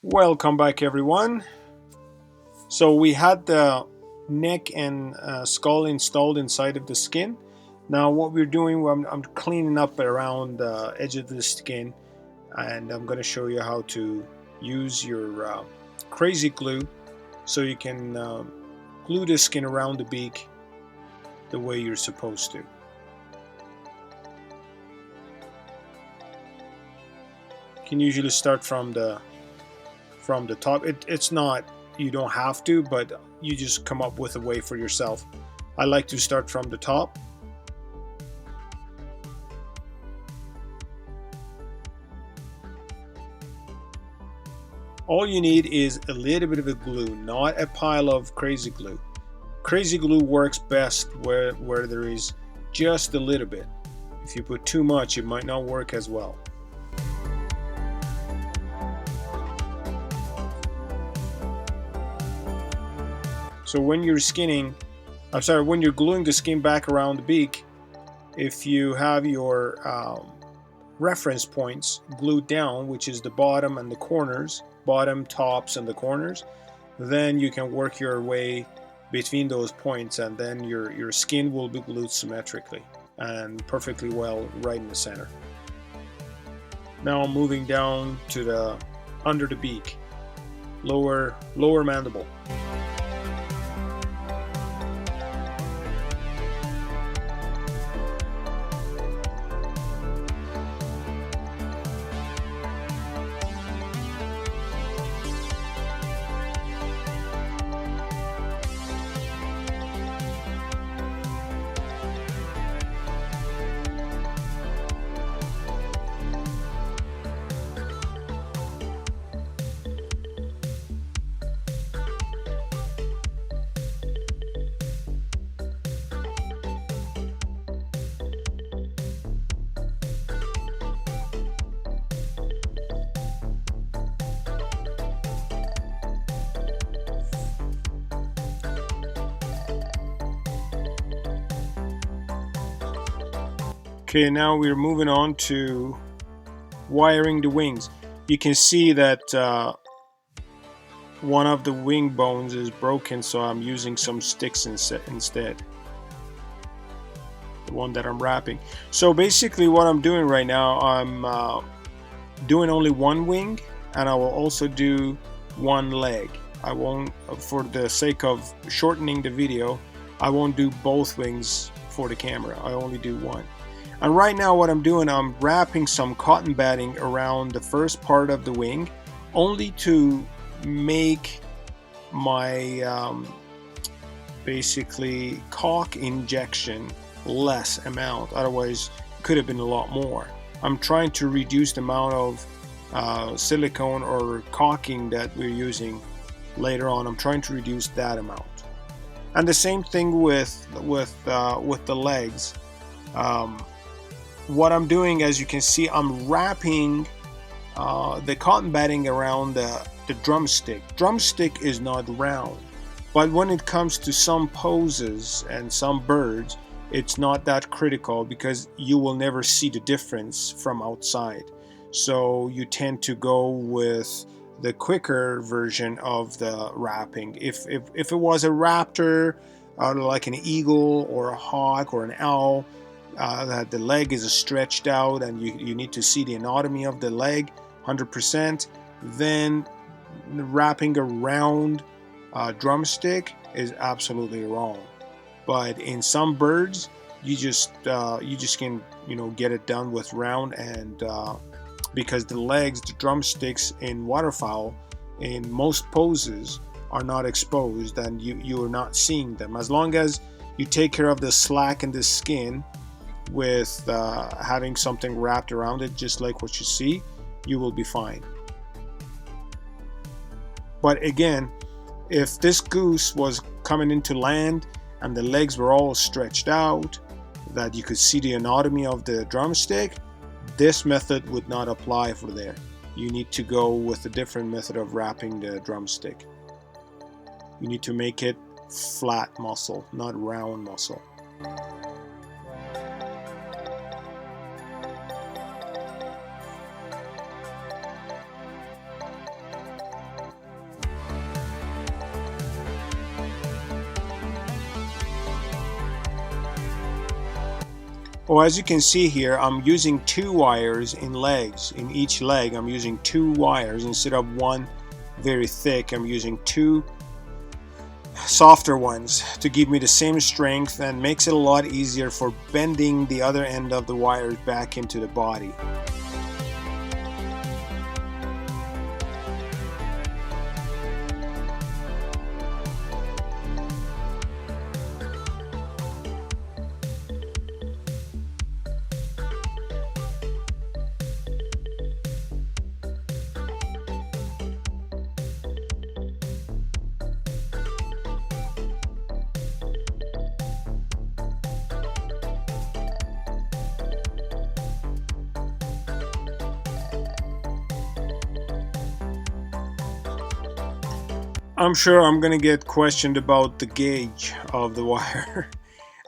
Welcome back, everyone. So we had the neck and skull installed inside of the skin. Now what we're doing, I'm cleaning up around the edge of the skin, and I'm going to show you how to use your crazy glue so you can glue the skin around the beak the way you're supposed to. You can usually start from the top. It's not, you don't have to, but you just come up with a way for yourself. I like to start from the top. All you need is a little bit of a glue, not a pile of crazy glue. Crazy glue works best where there is just a little bit. If you put too much, it might not work as well. So when you're when you're gluing the skin back around the beak, if you have your reference points glued down, which is the bottom and the corners, bottom, tops, and the corners, then you can work your way between those points, and then your skin will be glued symmetrically and perfectly well right in the center. Now moving down to the under the beak, lower mandible. Okay, now we're moving on to wiring the wings. You can see that one of the wing bones is broken, so I'm using some sticks instead. The one that I'm wrapping. So basically what I'm doing right now, I'm doing only one wing, and I will also do one leg. I won't, for the sake of shortening the video, I won't do both wings for the camera. I only do one. And right now what I'm doing, I'm wrapping some cotton batting around the first part of the wing, only to make my basically caulk injection less amount. Otherwise it could have been a lot more. I'm trying to reduce the amount of silicone or caulking that we're using later on. I'm trying to reduce that amount. And the same thing with the legs. What I'm doing, as you can see, I'm wrapping the cotton batting around the drumstick. Drumstick is not round, but when it comes to some poses and some birds, it's not that critical because you will never see the difference from outside. So you tend to go with the quicker version of the wrapping. If it was a raptor, like an eagle or a hawk or an owl, that the leg is stretched out and you need to see the anatomy of the leg 100%, then wrapping around a drumstick is absolutely wrong. But in some birds, you just can get it done with round, and because the legs, the drumsticks in waterfowl, in most poses are not exposed, and you are not seeing them. As long as you take care of the slack in the skin with having something wrapped around it, just like what you see, you will be fine. But again, if this goose was coming into land and the legs were all stretched out, that you could see the anatomy of the drumstick, this method would not apply for there. You need to go with a different method of wrapping the drumstick. You need to make it flat muscle, not round muscle. Well, as you can see here, I'm using 2 wires in legs. In each leg, I'm using 2 wires instead of one very thick. I'm using 2 softer ones to give me the same strength, and makes it a lot easier for bending the other end of the wires back into the body. I'm sure I'm gonna get questioned about the gauge of the wire,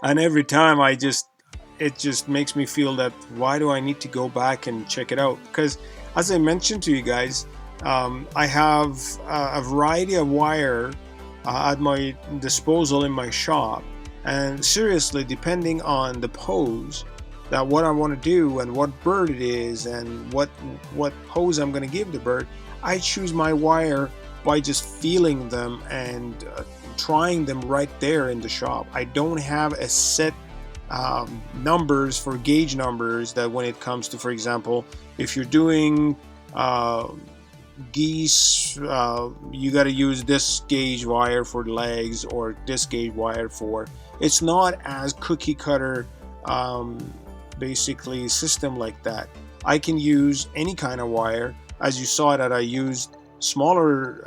and every time it just makes me feel that why do I need to go back and check it out? Because as I mentioned to you guys, I have a variety of wire at my disposal in my shop, and seriously, depending on the pose, that what I want to do and what bird it is and what pose I'm going to give the bird, I choose my wire by just feeling them and trying them right there in the shop. I don't have a set numbers for gauge numbers that when it comes to, for example, if you're doing geese, you got to use this gauge wire for the legs or this gauge wire for. It's not as cookie cutter basically system like that. I can use any kind of wire. As you saw that I used smaller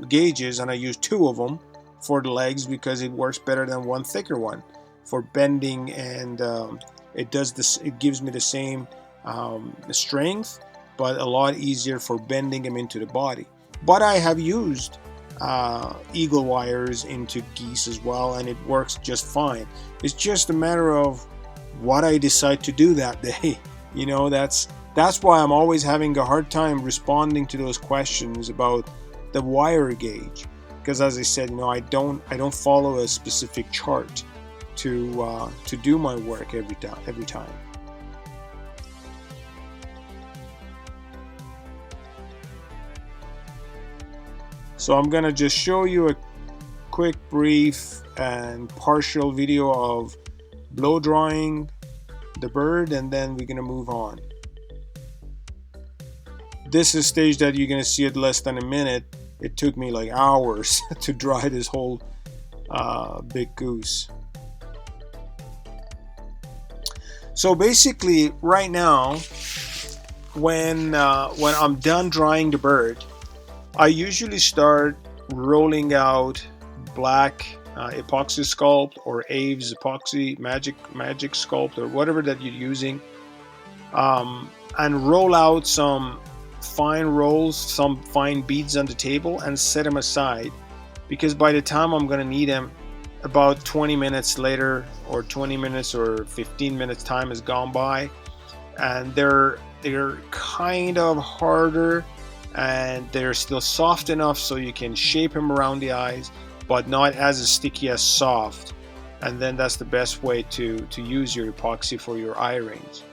gauges, and I used 2 of them for the legs because it works better than one thicker one for bending, and it does this. It gives me the same strength, but a lot easier for bending them into the body. But I have used eagle wires into geese as well, and it works just fine. It's just a matter of what I decide to do that day. You know, that's why I'm always having a hard time responding to those questions about the wire gauge, because as I said, you know, I don't follow a specific chart to do my work every time. So I'm gonna just show you a quick, brief, and partial video of blow drying the bird, and then we're gonna move on. This is a stage that you're gonna see it less than a minute. It took me like hours to dry this whole big goose. So basically, right now, when I'm done drying the bird, I usually start rolling out black epoxy sculpt or Aves epoxy magic sculpt or whatever that you're using, and roll out some fine rolls, some fine beads on the table, and set them aside, because by the time I'm gonna need them, about 20 minutes later, or 20 minutes or 15 minutes time has gone by, and they're kind of harder, and they're still soft enough so you can shape them around the eyes, but not as sticky as soft. And then that's the best way to use your epoxy for your eye rings.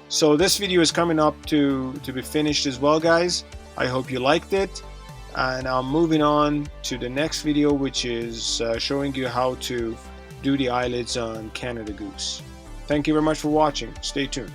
So this video is coming up to be finished as well, guys. I hope you liked it, and I'm moving on to the next video, which is showing you how to do the eyelids on Canada Goose. Thank you very much for watching. Stay tuned.